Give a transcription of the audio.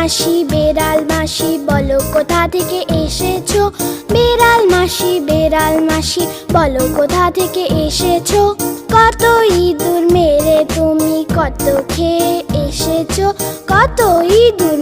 মাসি বেড়াল মাসি বলো কোথা থেকে এসেছো? বেড়াল মাসি বলো কোথা থেকে এসেছো? কত ইঁদুর মেরে তুমি কত খেয়ে এসেছো? কত ইঁদুর